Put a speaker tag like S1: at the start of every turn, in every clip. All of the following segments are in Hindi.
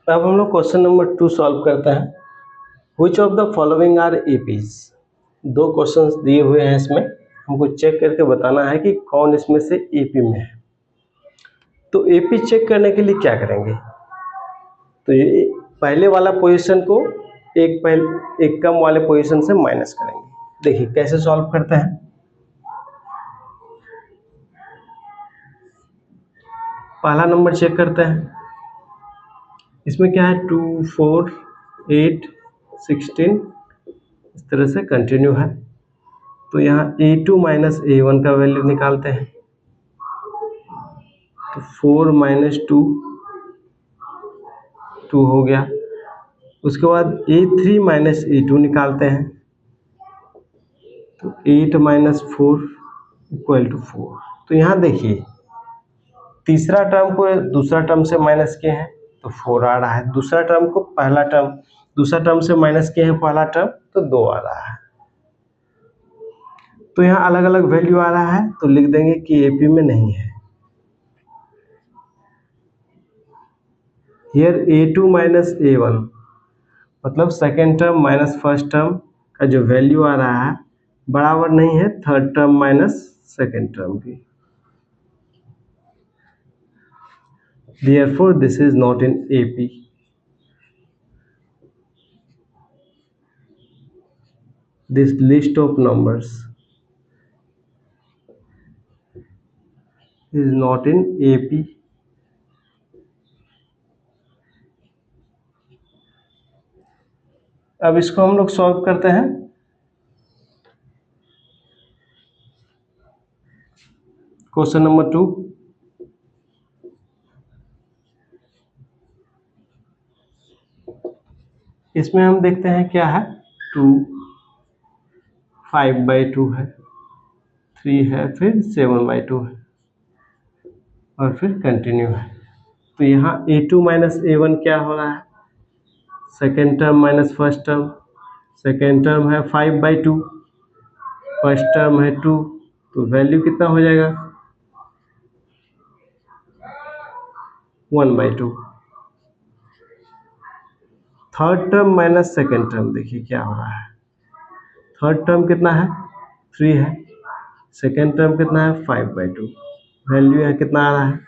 S1: अब हम लोग क्वेश्चन नंबर 2 सॉल्व करते हैं। Which of the following are APs. दो क्वेश्चंस दिए हुए हैं, इसमें हमको चेक करके बताना है कि कौन इसमें से एपी में है। तो एपी चेक करने के लिए क्या करेंगे, तो ये पहले वाला पोजीशन को एक कम वाले पोजीशन से माइनस करेंगे। देखिए कैसे सॉल्व करते हैं। पहला नंबर चेक करते हैं। इसमें क्या है 2 4 8 16 इस तरह से कंटिन्यू है। तो यहाँ a2 माइनस a1 का वैल्यू निकालते हैं। तो 4 माइनस 2 2 हो गया। उसके बाद a3 माइनस a2 निकालते हैं। तो 8 माइनस 4 इक्वल टू 4। तो यहाँ देखिए तीसरा टर्म को दूसरा टर्म से माइनस किए हैं तो 4 आ रहा है। दूसरा टर्म को दूसरा टर्म से माइनस किए हैं पहला टर्म तो 2 आ रहा है। तो यहाँ अलग अलग वैल्यू आ रहा है तो लिख देंगे कि एपी में नहीं है। हियर a2 माइनस a1 मतलब second term minus first term का जो वैल्यू आ रहा है बराबर नहीं है third term minus second term की। Therefore, this is not in AP. This list of numbers is not in AP. अब इसको हम लोग सॉल्व करते हैं। Question number 2। इसमें हम देखते हैं क्या है 2 5/2 है, 3 है, फिर 7/2 है और फिर कंटिन्यू है। तो यहाँ a2 माइनस a1 क्या हो रहा है, second term minus first term. Second term है 5/2, फर्स्ट टर्म है 2, तो वैल्यू कितना हो जाएगा 1/2। Third term minus second term देखिए क्या हो रहा है। थर्ड टर्म कितना है 3 है, सेकेंड टर्म कितना है 5/2। वैल्यू यहाँ कितना आ रहा है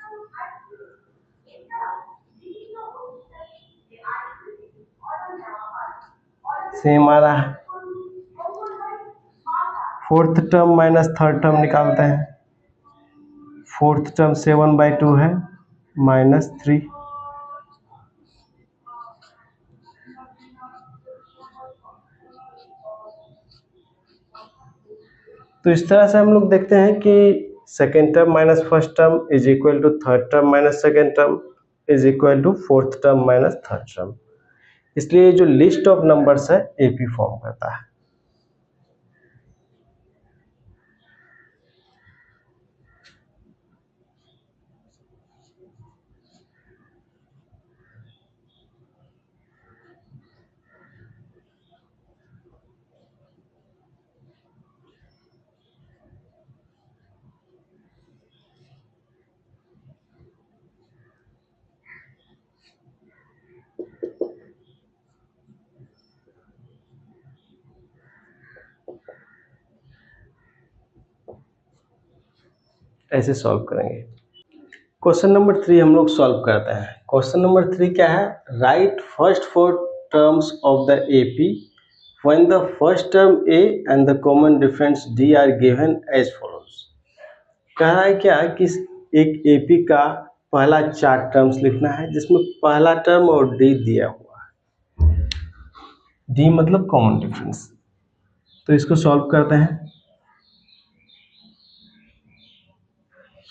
S1: सेम आ रहा है। Fourth term minus third term निकालते हैं। फोर्थ टर्म 7/2 है माइनस 3। तो इस तरह से हम लोग देखते हैं कि second term minus first term is equal to third term minus second term is equal to fourth term minus third term. इसलिए जो लिस्ट ऑफ नंबर्स है एपी फॉर्म करता है। ऐसे सॉल्व करेंगे। क्वेश्चन नंबर 3 हम लोग सॉल्व करते हैं। क्वेश्चन नंबर 3 क्या है, right first 4 terms of the AP when the first term A and the common difference D are given as follows. कह रहा है क्या कि एक एपी का पहला 4 टर्म्स लिखना है जिसमें पहला टर्म और डी दिया हुआ है। डी मतलब कॉमन डिफरेंस। तो इसको सॉल्व करते हैं।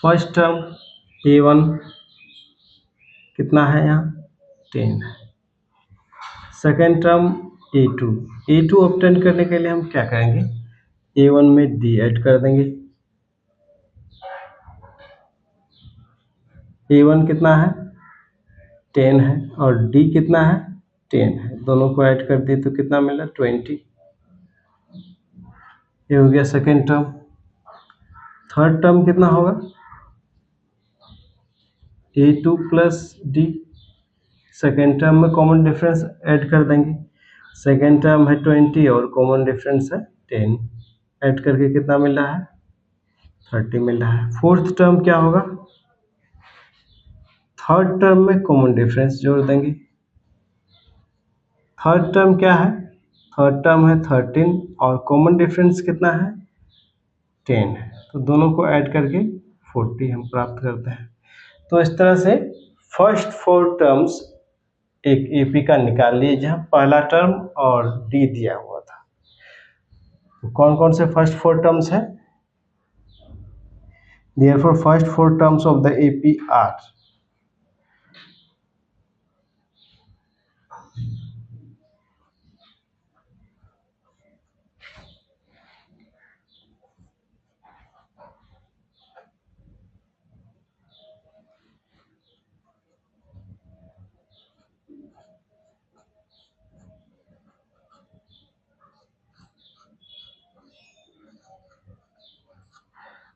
S1: फर्स्ट टर्म a1 कितना है यहाँ 10 है। सेकेंड टर्म a2 ऑब्टेन करने के लिए हम क्या करेंगे a1 में d ऐड कर देंगे। a1 कितना है 10 है और d कितना है 10 है, दोनों को ऐड कर दिए तो कितना मिला 20। ये हो गया सेकेंड टर्म। थर्ड टर्म कितना होगा a2 plus d। Second term में कॉमन डिफरेंस ऐड कर देंगे। सेकेंड टर्म है 20 और कॉमन डिफरेंस है 10, ऐड करके कितना मिल रहा है 30 मिल रहा है। फोर्थ टर्म क्या होगा, थर्ड टर्म में कॉमन डिफरेंस जोड़ देंगे। थर्ड टर्म क्या है, थर्ड टर्म है 13 और कॉमन डिफरेंस कितना है 10 है, तो दोनों को ऐड करके 40 हम प्राप्त करते हैं। तो इस तरह से फर्स्ट 4 टर्म्स एक एपी का निकाल लिए जहाँ पहला टर्म और डी दिया हुआ था। तो कौन कौन से फर्स्ट 4 टर्म्स है, therefore first 4 terms of the AP are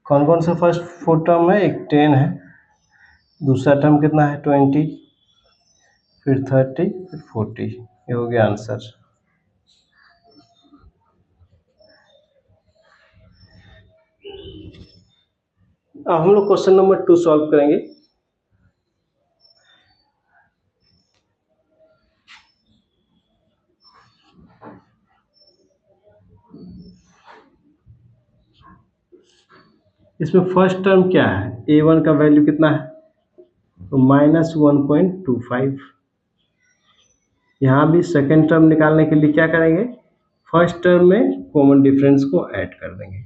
S1: कौन कौन से फर्स्ट 4 टर्म है, एक 10 है, दूसरा टर्म कितना है 20, फिर 30, फिर 40, ये हो गया आंसर। अब हम लोग क्वेश्चन नंबर 2 सॉल्व करेंगे। इसमें फर्स्ट टर्म क्या है, a1 का वैल्यू कितना है, तो -1.25। यहाँ भी सेकेंड टर्म निकालने के लिए क्या करेंगे, फर्स्ट टर्म में कॉमन डिफरेंस को ऐड कर देंगे।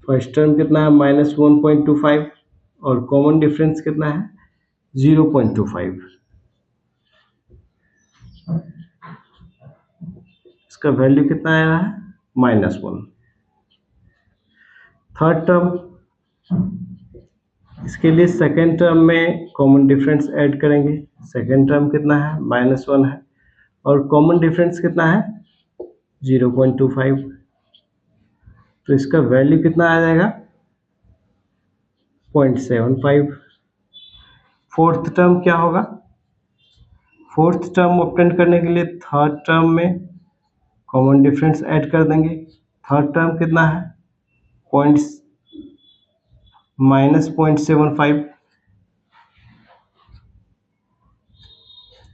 S1: फर्स्ट टर्म कितना है -1.25 और कॉमन डिफरेंस कितना है 0.25, इसका वैल्यू कितना आया है -1। थर्ड टर्म, इसके लिए सेकेंड टर्म में कॉमन डिफरेंस ऐड करेंगे। सेकेंड टर्म कितना है -1 है और कॉमन डिफरेंस कितना है 0.25, तो इसका वैल्यू कितना आ जाएगा 0.75। फोर्थ टर्म क्या होगा, फोर्थ टर्म ऑब्टेन करने के लिए थर्ड टर्म में कॉमन डिफरेंस ऐड कर देंगे। थर्ड टर्म कितना है -0.75,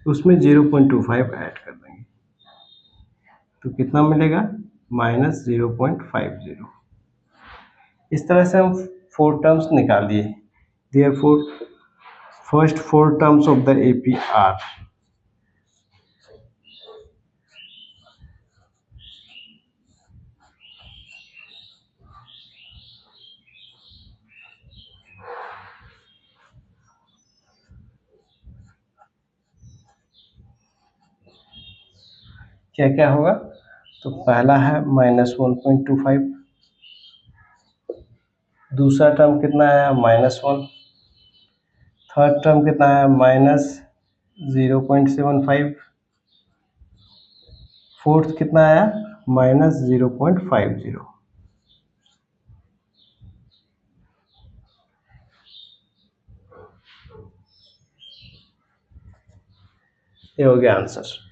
S1: उसमें 0.25 ऐड कर देंगे, तो कितना मिलेगा -0.50। इस तरह से हम 4 टर्म्स निकाल दिए। Therefore first 4 terms of the AP are क्या क्या होगा, तो पहला है -1.25, दूसरा टर्म कितना आया -1, थर्ड टर्म कितना आया -0.75, फोर्थ कितना आया -0.50। ये हो गया आंसर।